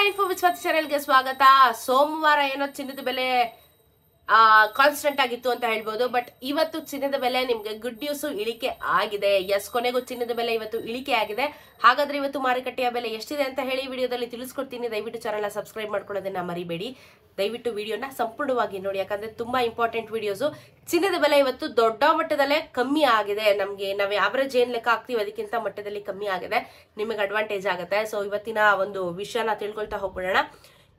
Info with Swati ಚಾನೆಲ್ಗೆ ಸ್ವಾಗತ. ಸೋಮವಾರ ಏನೋ ಚಿನ್ನದ ಬೆಲೆ ಕಾನ್ಸ್ಟೆಂಟ್ ಆಗಿತ್ತು ಅಂತ ಹೇಳ್ಬೋದು. ಬಟ್ ಇವತ್ತು ಚಿನ್ನದ ಬೆಲೆ ನಿಮ್ಗೆ ಗುಡ್ ನ್ಯೂಸ್ ಇಳಿಕೆ ಆಗಿದೆ. ಎಸ್, ಕೊನೆಗೂ ಚಿನ್ನದ ಬೆಲೆ ಇವತ್ತು ಇಳಿಕೆ ಆಗಿದೆ. ಹಾಗಾದ್ರೆ ಇವತ್ತು ಮಾರುಕಟ್ಟೆಯ ಬೆಲೆ ಎಷ್ಟಿದೆ ಅಂತ ಹೇಳಿ ವಿಡಿಯೋದಲ್ಲಿ ತಿಳಿಸ್ಕೊಡ್ತೀನಿ. ದಯವಿಟ್ಟು ಚಾನೆಲ್ನ ಸಬ್ಸ್ಕ್ರೈಬ್ ಮಾಡ್ಕೊಳ್ಳೋದನ್ನ ಮರಿಬೇಡಿ. ದಯವಿಟ್ಟು ವಿಡಿಯೋನ ಸಂಪೂರ್ಣವಾಗಿ ನೋಡಿ, ಯಾಕಂದ್ರೆ ತುಂಬಾ ಇಂಪಾರ್ಟೆಂಟ್ ವಿಡಿಯೋಸ್. ಚಿನ್ನದ ಬೆಲೆ ಇವತ್ತು ದೊಡ್ಡ ಮಟ್ಟದಲ್ಲೇ ಕಮ್ಮಿ ಆಗಿದೆ. ನಾವು ಆವರೇಜ್ ಏನ್ ಲೆಕ್ಕ ಹಾಕ್ತೀವಿ ಅದಕ್ಕಿಂತ ಮಟ್ಟದಲ್ಲಿ ಕಮ್ಮಿ ಆಗಿದೆ. ನಿಮಗೆ ಅಡ್ವಾಂಟೇಜ್ ಆಗುತ್ತೆ. ಸೊ ಇವತ್ತಿನ ಒಂದು ವಿಷಯನ ತಿಳ್ಕೊಳ್ತಾ ಹೋಗ್ಬಿಡೋಣ.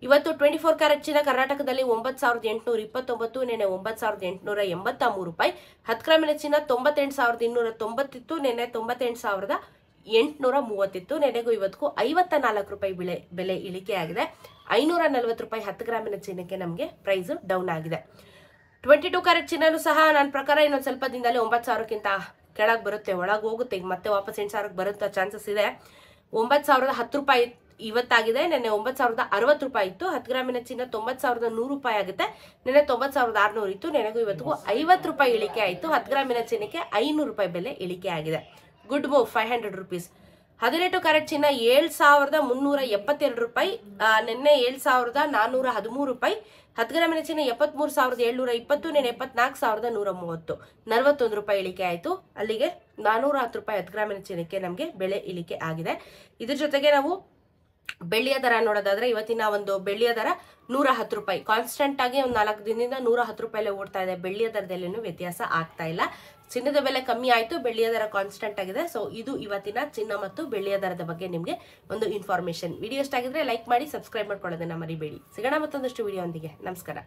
ಇವತ್ತು 24 ಕ್ಯಾರೆಟ್ ಚಿನ್ನ ಕರ್ನಾಟಕದಲ್ಲಿ 9,829, ನೆನೆ 9,883 ರೂಪಾಯಿ. 10 ಗ್ರಾಮಿನ ಚಿನ್ನ 98,290 ಇತ್ತು, ನೆನೆ 98,830 ಇತ್ತು. ನೆನೆಗೂ ಇವತ್ತಿಗೂ 54 ರೂಪಾಯಿ ಬೆಲೆ ಇಳಿಕೆ ಆಗಿದೆ. 540 ರೂಪಾಯಿ 10 ಗ್ರಾಮಿನ ಚಿನ್ನಕ್ಕೆ ನಮಗೆ ಪ್ರೈಸ್ ಡೌನ್ ಆಗಿದೆ. 22 ಕ್ಯಾರೆಟ್ ಚಿನ್ನನು ಸಹ ನನ್ನ ಪ್ರಕಾರ ಇನ್ನೊಂದು ಸ್ವಲ್ಪ ದಿನದಲ್ಲಿ 9,000ಕ್ಕಿಂತ ಕೆಳಗೆ ಬರುತ್ತೆ, ಒಳಗೆ ಹೋಗುತ್ತೆ. ಮತ್ತೆ ವಾಪಸ್ 8,000ಕ್ಕೆ ಬರುತ್ತೋ ಚಾನ್ಸಸ್ ಇದೆ. 9,010 ರೂಪಾಯಿ ಇವತ್ತಾಗಿದೆ. ನೆನ್ನೆ 9,060 ರೂಪಾಯಿ ಇತ್ತು. 10 ಗ್ರಾಮಿನ ಚಿನ್ನ 90,100 ರೂಪಾಯಿ ಆಗುತ್ತೆ. ನೆನ್ನೆ 90,600 ಇತ್ತು. ನೆನೆಗೂ ಇವತ್ತಿಗೂ 50 ರೂಪಾಯಿ ಇಳಿಕೆ ಆಯಿತು. 10 ಗ್ರಾಮಿನ ಚಿನ್ನಕ್ಕೆ 500 ರೂಪಾಯಿ ಬೆಲೆ ಇಳಿಕೆ ಆಗಿದೆ. Good move, 500 rupees. 18 ಕ್ಯಾರೆಟ್ ಚಿನ್ನ 7,372 ರೂಪಾಯಿ, ನಿನ್ನೆ 7,413 ರೂಪಾಯಿ. 10 ಗ್ರಾಮಿನ ಚಿನ್ನ 73,720, ನೆನೆ 74,130, 41 ರೂಪಾಯಿ ಇಳಿಕೆ ಆಯಿತು. ಅಲ್ಲಿಗೆ 410 ರೂಪಾಯಿ 10 ಗ್ರಾಮಿನ ಚಿನ್ನಕ್ಕೆ ನಮಗೆ ಬೆಲೆ ಇಳಿಕೆ ಆಗಿದೆ. ಇದ್ರ ಜೊತೆಗೆ ನಾವು ಬೆಳ್ಳಿಯ ದರ ನೋಡೋದಾದ್ರೆ ಇವತ್ತಿನ ಒಂದು ಬೆಳ್ಳಿಯ ದರ 110 ರೂಪಾಯಿ ಕಾನ್ಸ್ಟೆಂಟ್ ಆಗಿ ಒಂದು 4 ದಿನದಿಂದ 110 ರೂಪಾಯಿಲೆ ಓಡ್ತಾ ಇದೆ. ಬೆಳ್ಳಿಯ ದರದಲ್ಲೇನು ವ್ಯತ್ಯಾಸ ಆಗ್ತಾ ಇಲ್ಲ. ಚಿನ್ನದ ಬೆಲೆ ಕಮ್ಮಿ ಆಯ್ತು, ಬೆಳ್ಳಿಯ ದರ ಕಾನ್ಸ್ಟೆಂಟ್ ಆಗಿದೆ. ಸೊ ಇದು ಇವತ್ತಿನ ಚಿನ್ನ ಮತ್ತು ಬೆಳ್ಳಿಯ ದರದ ಬಗ್ಗೆ ನಿಮಗೆ ಒಂದು ಇನ್ಫಾರ್ಮೇಶನ್. ವಿಡಿಯೋ ಇಷ್ಟ ಆಗಿದ್ರೆ ಲೈಕ್ ಮಾಡಿ, ಸಬ್ಸ್ಕ್ರೈಬ್ ಮಾಡ್ಕೊಳ್ಳೋದನ್ನ ಮರಿಬೇಡಿ. ಸಿಗೋಣ ಮತ್ತೊಂದಷ್ಟು ವಿಡಿಯೋ ಒಂದಿಗೆ. ನಮಸ್ಕಾರ.